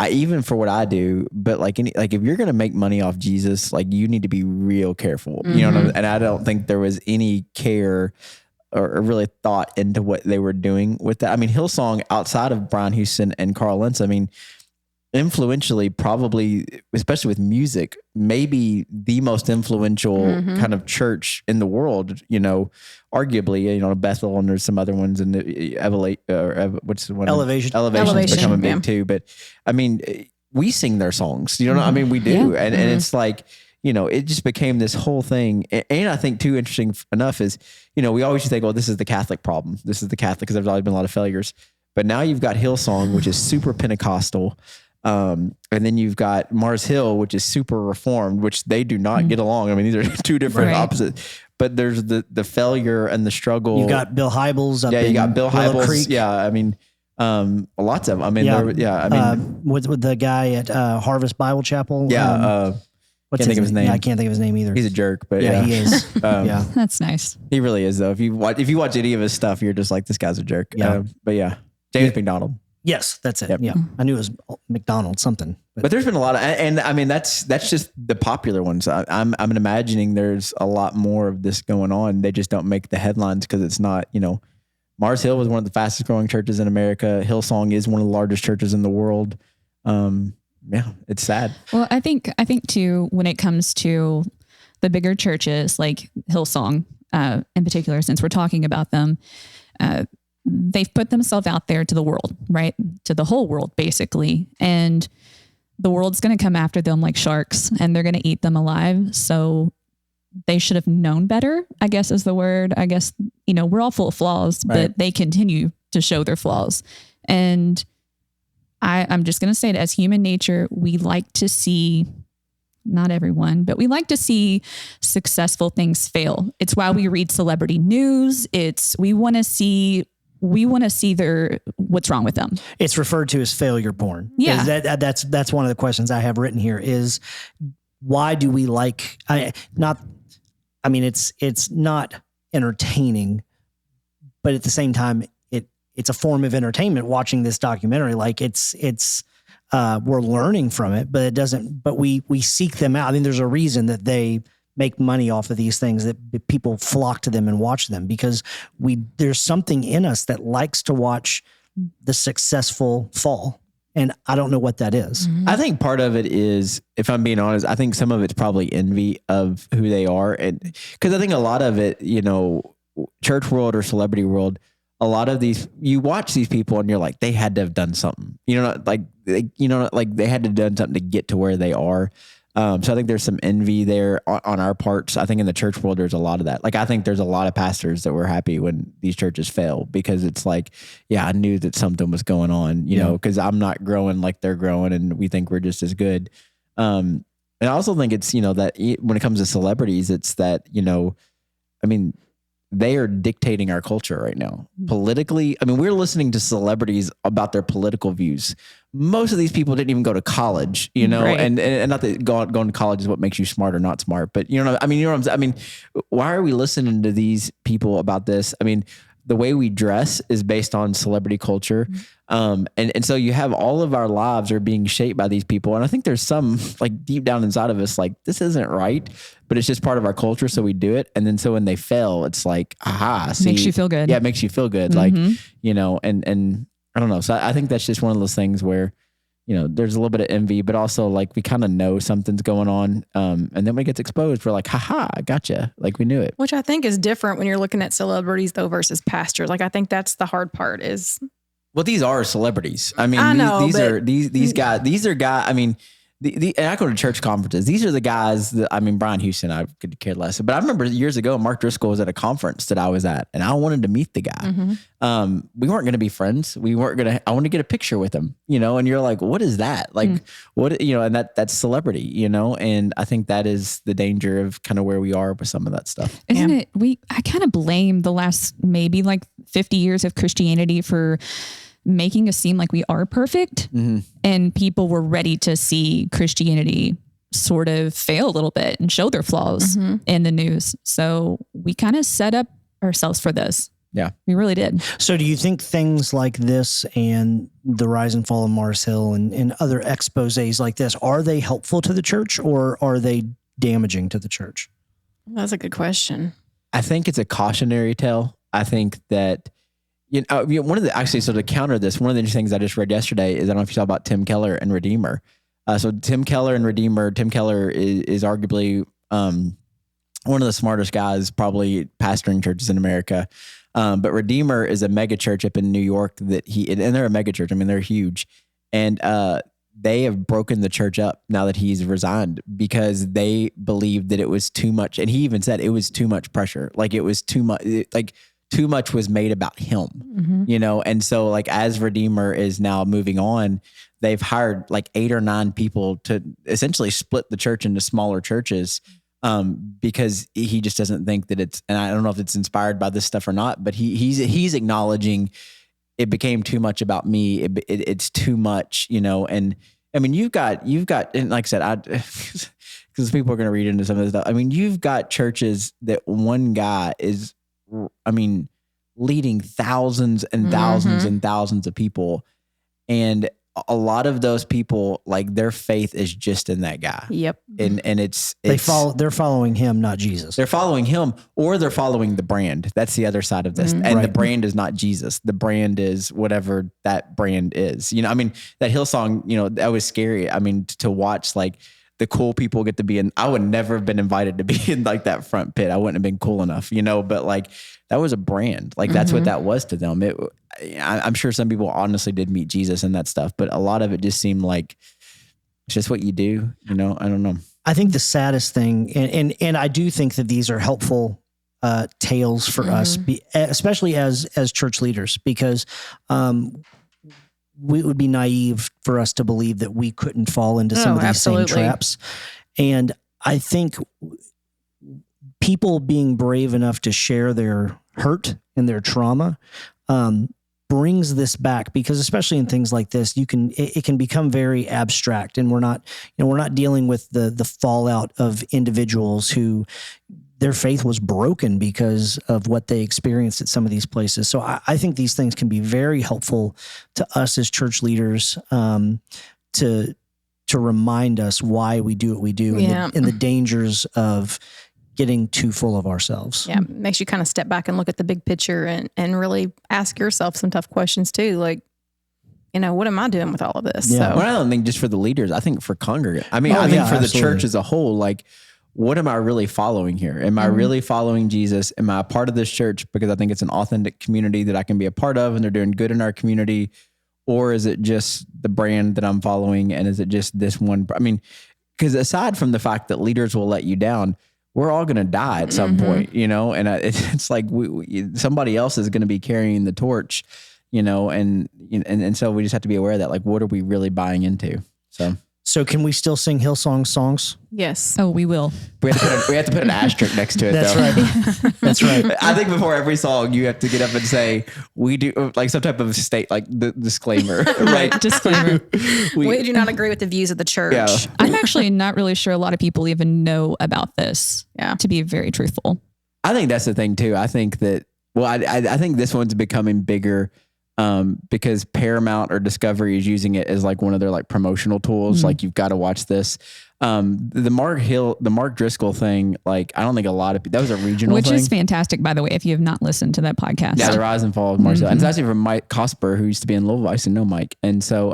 even for what I do, but like if you're going to make money off Jesus, like you need to be real careful, you know what I mean? And I don't think there was any care or really thought into what they were doing with that. I mean, Hillsong outside of Brian Houston and Carl Lentz, I mean, influentially, probably, especially with music, maybe the most influential kind of church in the world, arguably, Bethel, and there's some other ones in the what's the one? Elevation's becoming big too. But I mean, we sing their songs, I mean, we do. And it's like, it just became this whole thing. And I think too, interesting enough is, we always think, well, this is the Catholic problem. This is the Catholic, because there's always been a lot of failures. But now you've got Hillsong, which is super Pentecostal. And then you've got Mars Hill, which is super reformed, which they do not get along. I mean, these are two different opposites, but there's the failure and the struggle. You've got Bill Hybels. You got Bill Hybels. Yeah. I mean, Lots of them. I mean, I mean, with the guy at Harvest Bible Chapel. What's can't think of his name. Yeah, I can't think of his name either. He's a jerk, but he is. Yeah, That's nice. he really is though. If you watch any of his stuff, you're just like, this guy's a jerk. Yeah. But yeah, James McDonald. Yes, that's it. Yep. Yeah, I knew it was McDonald something. But there's been a lot of, and I mean, that's just the popular ones. I'm imagining there's a lot more of this going on. They just don't make the headlines because it's not, Mars Hill was one of the fastest growing churches in America. Hillsong is one of the largest churches in the world. Yeah, it's sad. Well, I think too, when it comes to the bigger churches like Hillsong, in particular, since we're talking about them, they've put themselves out there to the world, right? To the whole world, basically. And the world's going to come after them like sharks and they're going to eat them alive. So they should have known better, I guess is the word. I guess, we're all full of flaws, but they continue to show their flaws. And I'm just going to say it, as human nature, we like to see, not everyone, but we like to see successful things fail. It's why we read celebrity news. We want to see what's wrong with them. It's referred to as failure porn. Yeah. That's one of the questions I have written here is, why do we it's not entertaining, but at the same time, it's a form of entertainment watching this documentary. Like we're learning from it, but we seek them out. I mean, there's a reason that they make money off of these things, that people flock to them and watch them, because there's something in us that likes to watch the successful fall. And I don't know what that is. I think part of it is, if I'm being honest, I think some of it's probably envy of who they are. And because I think a lot of it, church world or celebrity world, a lot of these, you watch these people and you're like, they had to have done something, they had to have done something to get to where they are. So I think there's some envy there on our parts. I think in the church world, there's a lot of that. Like, I think there's a lot of pastors that were happy when these churches fail, because it's like, yeah, I knew that something was going on, because I'm not growing like they're growing and we think we're just as good. And I also think it's, that when it comes to celebrities, it's that, they are dictating our culture right now politically. I mean, we're listening to celebrities about their political views. Most of these people didn't even go to college, and not that going to college is what makes you smart or not smart, but why are we listening to these people about this? I mean, the way we dress is based on celebrity culture. And so you have all of our lives are being shaped by these people. And I think there's some, like, deep down inside of us, like, this isn't right, but it's just part of our culture. So we do it. And then so when they fail, it's like, aha, see, makes you feel good. Yeah. It makes you feel good. Like, and I don't know. So I think that's just one of those things where, there's a little bit of envy, but also, like, we kind of know something's going on. And then when it gets exposed, we're like, haha, gotcha. Like, we knew it. Which I think is different when you're looking at celebrities though versus pastors. Like, I think that's the hard part is. Well, these are celebrities. I mean, I know, these guys. I mean, and I go to church conferences. These are the guys that, Brian Hillson, I could care less. But I remember years ago, Mark Driscoll was at a conference that I was at, and I wanted to meet the guy. Mm-hmm. We weren't going to be friends. I wanted to get a picture with him, and you're like, what is that? Like, what, and that's celebrity, and I think that is the danger of kind of where we are with some of that stuff. Isn't it? I kind of blame the last maybe like 50 years of Christianity for making us seem like we are perfect, and people were ready to see Christianity sort of fail a little bit and show their flaws in the news. So we kind of set up ourselves for this. Yeah, we really did. So do you think things like this and the rise and fall of Mars Hill and other exposés like this, are they helpful to the church or are they damaging to the church? That's a good question. I think it's a cautionary tale. I think that, so to counter this, one of the interesting things I just read yesterday is, I don't know if you saw about Tim Keller and Redeemer. So Tim Keller and Redeemer, Tim Keller is arguably one of the smartest guys, probably pastoring churches in America. But Redeemer is a mega church up in New York and they're a mega church. I mean, they're huge. And they have broken the church up now that he's resigned, because they believed that it was too much. And he even said it was too much pressure. Like, it was too much, too much was made about him, And so, like, as Redeemer is now moving on, they've hired like 8 or 9 people to essentially split the church into smaller churches, because he just doesn't think that it's, and I don't know if it's inspired by this stuff or not, but he's acknowledging it became too much about me. It's too much, you know. And I mean, you've got, and like I said, because people are going to read into some of this stuff. I mean, you've got churches that one guy is, I mean, leading thousands and thousands and thousands of people. And a lot of those people, like their faith is just in that guy. Yep. And they're following him, not Jesus. They're following him, or they're following the brand. That's the other side of this. And the brand is not Jesus. The brand is whatever that brand is. You know, I mean, that Hillsong, you know, that was scary. I mean, to watch like the cool people get to be in, I would never have been invited to be in like that front pit. I wouldn't have been cool enough, you know, but like that was a brand. Like that's what that was to them. I'm sure some people honestly did meet Jesus and that stuff, but a lot of it just seemed like it's just what you do, you know? I don't know. I think the saddest thing, and I do think that these are helpful tales for us, especially as church leaders, because it would be naive for us to believe that we couldn't fall into some of these same traps. And I think people being brave enough to share their hurt and their trauma brings this back, because especially in things like this, it can become very abstract, and we're not dealing with the fallout of individuals who their faith was broken because of what they experienced at some of these places. So I think these things can be very helpful to us as church leaders to remind us why we do what we do and the dangers of getting too full of ourselves. Yeah, it makes you kind of step back and look at the big picture and really ask yourself some tough questions too. Like, you know, what am I doing with all of this? Yeah. So, Well, I don't think just for the leaders. I think for congregants. I mean, I think for absolutely. the church as a whole, like, what am I really following here? Am I really following Jesus? Am I a part of this church because I think it's an authentic community that I can be a part of and they're doing good in our community? Or is it just the brand that I'm following? And is it just this one? I mean, because aside from the fact that leaders will let you down, we're all going to die at some point, you know? And it's like somebody else is going to be carrying the torch, you know? And so we just have to be aware of that. Like, what are we really buying into? So can we still sing Hillsong songs? yes. Oh, we will. We have to put an asterisk next to it. That's though. right. That's right. I think before every song, you have to get up and say, we do, like some type of state, like the disclaimer, right? Disclaimer. We do not agree with the views of the church. Yeah. I'm actually not really sure a lot of people even know about this, to be very truthful. I think that's the thing too. I think that, well, I think this one's becoming bigger because Paramount or Discovery is using it as like one of their like promotional tools. Like, you've got to watch this. The Mark Driscoll thing, like, I don't think a lot of people, that was a regional Which thing. is fantastic, by the way, if you have not listened to that podcast. Yeah, the rise and fall of Marcel. And it's actually from Mike Cosper, who used to be in Louisville. I used to know Mike. And so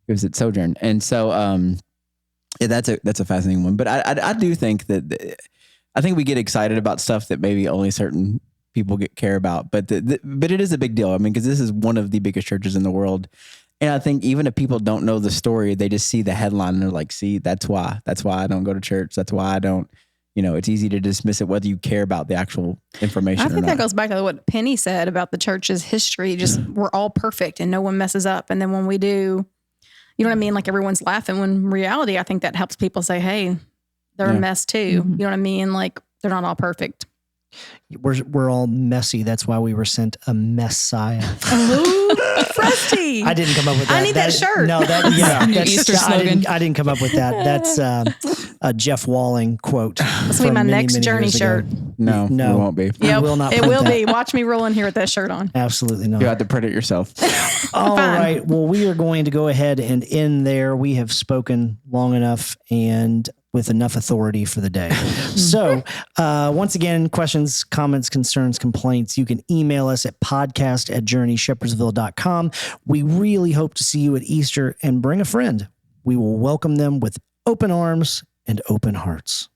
he was at Sojourn. And so yeah, that's a fascinating one. But I do think that I think we get excited about stuff that maybe only certain people care about. But but it is a big deal. I mean, because this is one of the biggest churches in the world. And I think even if people don't know the story, they just see the headline and they're like, see, that's why I don't go to church. That's why I don't, you know, it's easy to dismiss it whether you care about the actual information I think or that not. goes back to what Penny said about the church's history. Just we're all perfect and no one messes up. And then when we do, you know what I mean? Like, everyone's laughing, when in reality, I think that helps people say, hey, they're a mess too. You know what I mean? Like, they're not all perfect. We're all messy. That's why we were sent a Messiah. Ooh, Frosty. I didn't come up with that. I need that shirt. No, New Easter slogan. I didn't come up with that. That's a Jeff Walling quote. This will be my next Journey shirt. No, it won't be. Yep, will not it print will that. be. Watch me roll in here with that shirt on. Absolutely not. You have to print it yourself. All Fine. right. Well, we are going to go ahead and end there. We have spoken long enough and with enough authority for the day. So once again, questions, comments, concerns, complaints, you can email us at podcast@journeyshepardsville.com. We really hope to see you at Easter, and bring a friend. We will welcome them with open arms and open hearts.